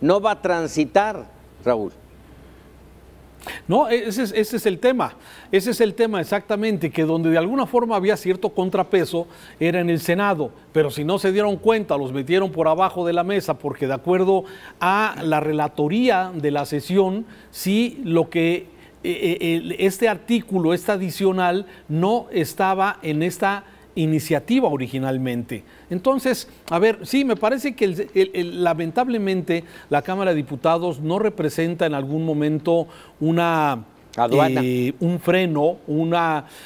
no va a transitar, Raúl? No, ese es el tema. Ese es el tema exactamente, que donde de alguna forma había cierto contrapeso era en el Senado, pero si no se dieron cuenta, los metieron por abajo de la mesa, porque de acuerdo a la relatoría de la sesión, sí, lo que este artículo, esta adicional, no estaba en esta iniciativa originalmente. Entonces, a ver, sí, me parece que lamentablemente la Cámara de Diputados no representa en algún momento una aduana, un freno,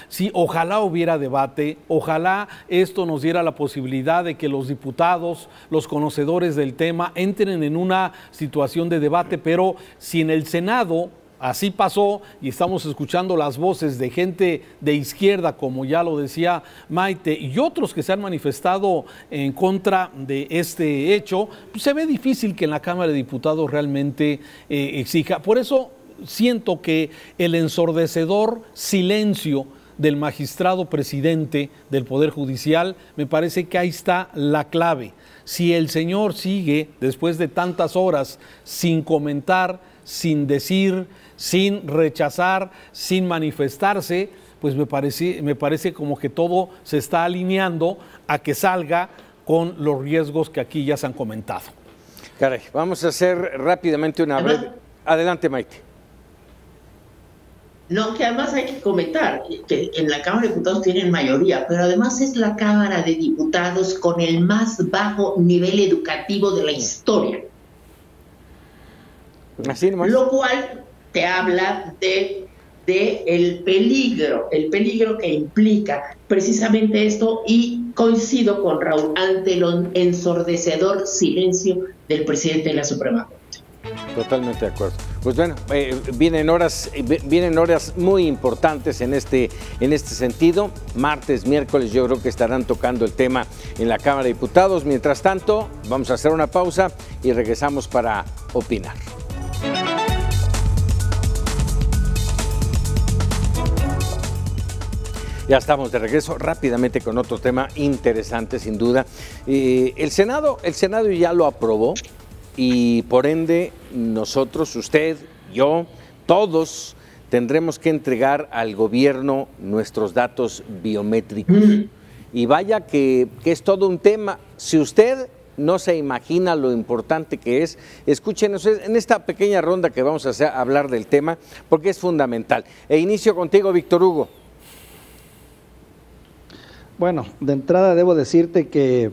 sí, ojalá hubiera debate, ojalá esto nos diera la posibilidad de que los diputados, los conocedores del tema, entren en una situación de debate, pero si en el Senado así pasó, y estamos escuchando las voces de gente de izquierda, como ya lo decía Maite, y otros que se han manifestado en contra de este hecho, pues se ve difícil que en la Cámara de Diputados realmente exija. Por eso siento que el ensordecedor silencio del magistrado presidente del Poder Judicial, me parece que ahí está la clave. Si el señor sigue, después de tantas horas, sin comentar, sin decir, sin rechazar, sin manifestarse, pues me parece como que todo se está alineando a que salga con los riesgos que aquí ya se han comentado. Caray, vamos a hacer rápidamente una breve... Adelante, Maite. No, que además hay que comentar que en la Cámara de Diputados tienen mayoría, pero además es la Cámara de Diputados con el más bajo nivel educativo de la historia. Así nomás. Lo cual te habla de de el peligro que implica precisamente esto, y coincido con Raúl ante el ensordecedor silencio del presidente de la Suprema Corte. Totalmente de acuerdo. Pues bueno, vienen horas muy importantes en este sentido. Martes, miércoles, yo creo que estarán tocando el tema en la Cámara de Diputados. Mientras tanto, vamos a hacer una pausa y regresamos para opinar. Ya estamos de regreso rápidamente con otro tema interesante, sin duda. El Senado ya lo aprobó y por ende nosotros, usted, yo, todos tendremos que entregar al gobierno nuestros datos biométricos. Y vaya que es todo un tema. Si usted no se imagina lo importante que es, escúchenos en esta pequeña ronda que vamos a hablar del tema, porque es fundamental. Inicio contigo, Víctor Hugo. Bueno, de entrada debo decirte que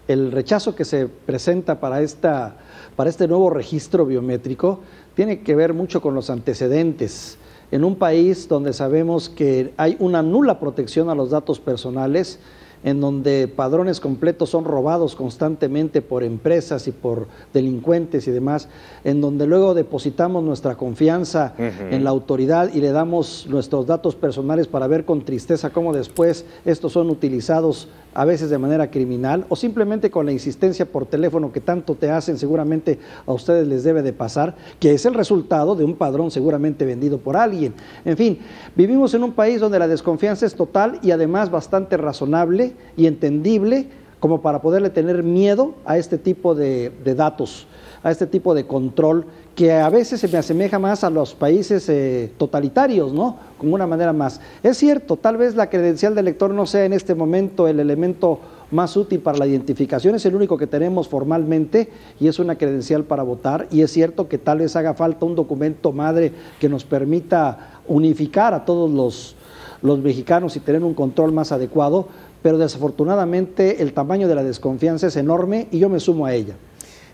el rechazo que se presenta para este nuevo registro biométrico tiene que ver mucho con los antecedentes. En un país donde sabemos que hay una nula protección a los datos personales, en donde padrones completos son robados constantemente por empresas y por delincuentes y demás, en donde luego depositamos nuestra confianza en la autoridad y le damos nuestros datos personales para ver con tristeza cómo después estos son utilizados a veces de manera criminal o simplemente con la insistencia por teléfono que tanto te hacen, seguramente a ustedes les debe de pasar, que es el resultado de un padrón seguramente vendido por alguien. En fin, vivimos en un país donde la desconfianza es total y además bastante razonable y entendible como para poderle tener miedo a este tipo de datos, a este tipo de control que a veces se me asemeja más a los países totalitarios, ¿no? Como una manera más. Es cierto, tal vez la credencial del lector no sea en este momento el elemento más útil para la identificación, es el único que tenemos formalmente y es una credencial para votar, y es cierto que tal vez haga falta un documento madre que nos permita unificar a todos los mexicanos y tener un control más adecuado, pero desafortunadamente el tamaño de la desconfianza es enorme y yo me sumo a ella.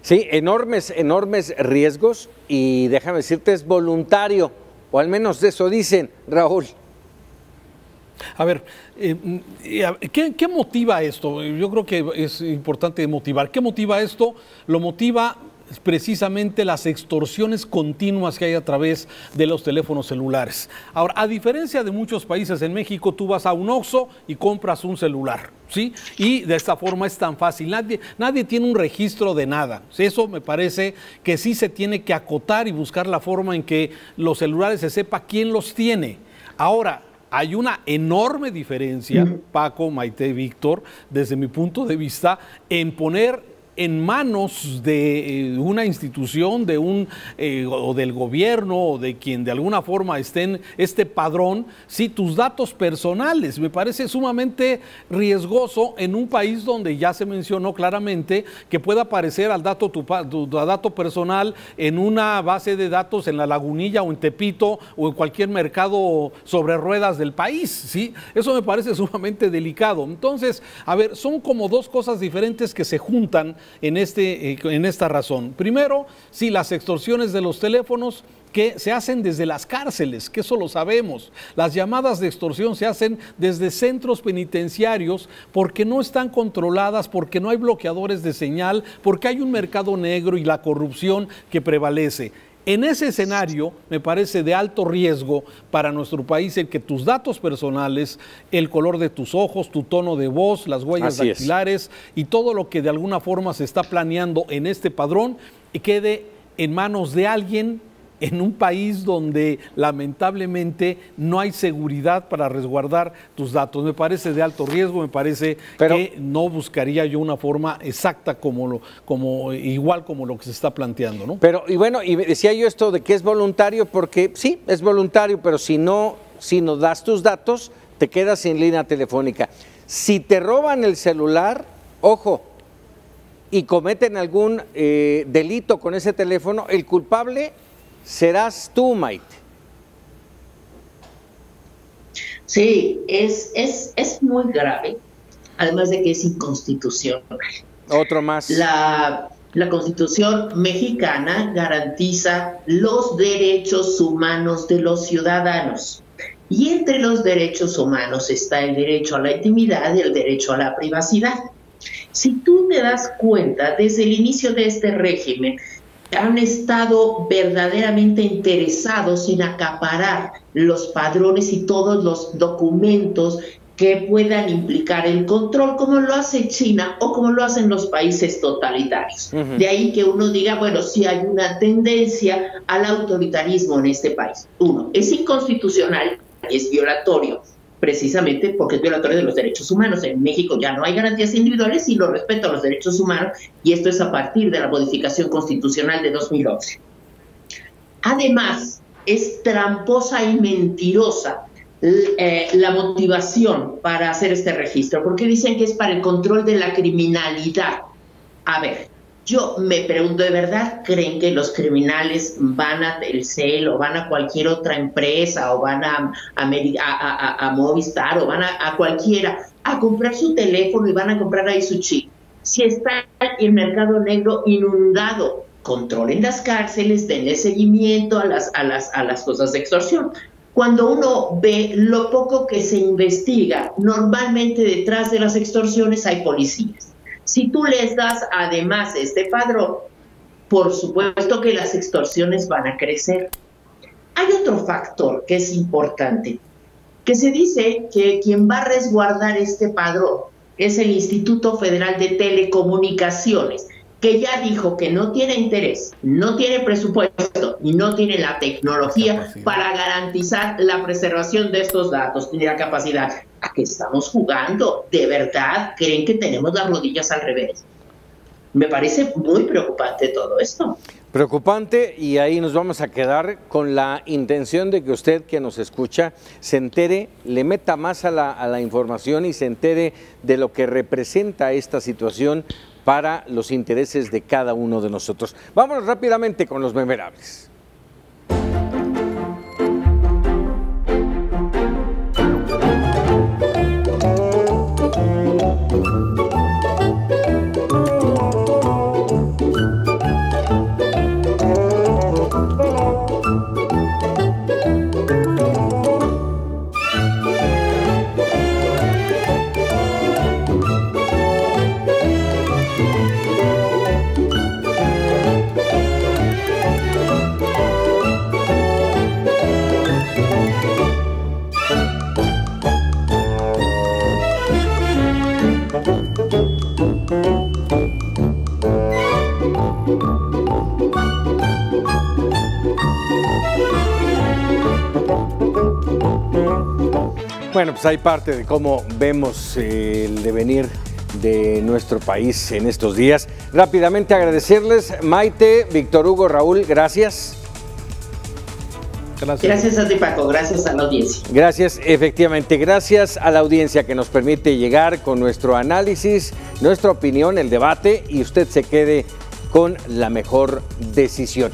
Sí, enormes riesgos, y déjame decirte, es voluntario, o al menos eso dicen, Raúl. A ver, ¿qué motiva esto? Yo creo que es importante motivar. ¿Qué motiva esto? Lo motiva precisamente las extorsiones continuas que hay a través de los teléfonos celulares. Ahora, a diferencia de muchos países, en México tú vas a un Oxxo y compras un celular, ¿sí? Y de esta forma es tan fácil. Nadie tiene un registro de nada. Eso me parece que sí se tiene que acotar y buscar la forma en que los celulares se sepa quién los tiene. Ahora, hay una enorme diferencia, Paco, Maite, Víctor, desde mi punto de vista, en poner en manos de una institución, o del gobierno, o de quien de alguna forma esté en este padrón, sí, tus datos personales. Me parece sumamente riesgoso en un país donde ya se mencionó claramente que pueda aparecer tu dato personal en una base de datos en La Lagunilla o en Tepito o en cualquier mercado sobre ruedas del país, ¿sí? Eso me parece sumamente delicado. Entonces, a ver, son como dos cosas diferentes que se juntan en esta razón. Primero, sí, las extorsiones de los teléfonos que se hacen desde las cárceles, que eso lo sabemos. Las llamadas de extorsión se hacen desde centros penitenciarios porque no están controladas, porque no hay bloqueadores de señal, porque hay un mercado negro y la corrupción que prevalece. En ese escenario me parece de alto riesgo para nuestro país el que tus datos personales, el color de tus ojos, tu tono de voz, las huellas dactilares y todo lo que de alguna forma se está planeando en este padrón quede en manos de alguien en un país donde lamentablemente no hay seguridad para resguardar tus datos. Me parece de alto riesgo, me parece que no buscaría yo una forma exacta igual como lo que se está planteando, ¿no? Pero, y bueno, y decía yo esto de que es voluntario, porque sí, es voluntario, pero si no das tus datos, te quedas sin línea telefónica. Si te roban el celular, ojo, y cometen algún delito con ese teléfono, el culpable serás tú, Maite. Sí, es muy grave, además de que es inconstitucional. Otro más. La Constitución mexicana garantiza los derechos humanos de los ciudadanos. Y entre los derechos humanos está el derecho a la intimidad y el derecho a la privacidad. Si tú te das cuenta, desde el inicio de este régimen, han estado verdaderamente interesados en acaparar los padrones y todos los documentos que puedan implicar el control, como lo hace China o como lo hacen los países totalitarios. De ahí que uno diga, bueno, sí hay una tendencia al autoritarismo en este país. Uno, es inconstitucional y es violatorio, precisamente porque es violatorio de los derechos humanos. En México ya no hay garantías individuales y lo respeto a los derechos humanos, y esto es a partir de la modificación constitucional de 2011. Además, es tramposa y mentirosa la motivación para hacer este registro, porque dicen que es para el control de la criminalidad. A ver, yo me pregunto, ¿de verdad creen que los criminales van a Telcel o van a cualquier otra empresa o van a Movistar o van a cualquiera a comprar su teléfono y van a comprar ahí su chip? Si está el mercado negro inundado, controlen las cárceles, denle seguimiento a las cosas de extorsión. Cuando uno ve lo poco que se investiga, normalmente detrás de las extorsiones hay policías. Si tú les das además este padrón, por supuesto que las extorsiones van a crecer. Hay otro factor que es importante, que se dice que quien va a resguardar este padrón es el Instituto Federal de Telecomunicaciones, que ya dijo que no tiene interés, no tiene presupuesto y no tiene la tecnología para garantizar la preservación de estos datos, ni la capacidad. ¿A qué estamos jugando? ¿De verdad creen que tenemos las rodillas al revés? Me parece muy preocupante todo esto. Preocupante, y ahí nos vamos a quedar con la intención de que usted que nos escucha se entere, le meta más a la información y se entere de lo que representa esta situación para los intereses de cada uno de nosotros. Vámonos rápidamente con los memerables. Bueno, pues hay parte de cómo vemos el devenir de nuestro país en estos días. Rápidamente agradecerles, Maite, Víctor Hugo, Raúl, gracias. Gracias a ti, Paco, gracias a la audiencia. Gracias, efectivamente, gracias a la audiencia que nos permite llegar con nuestro análisis, nuestra opinión, el debate, y usted se quede con la mejor decisión.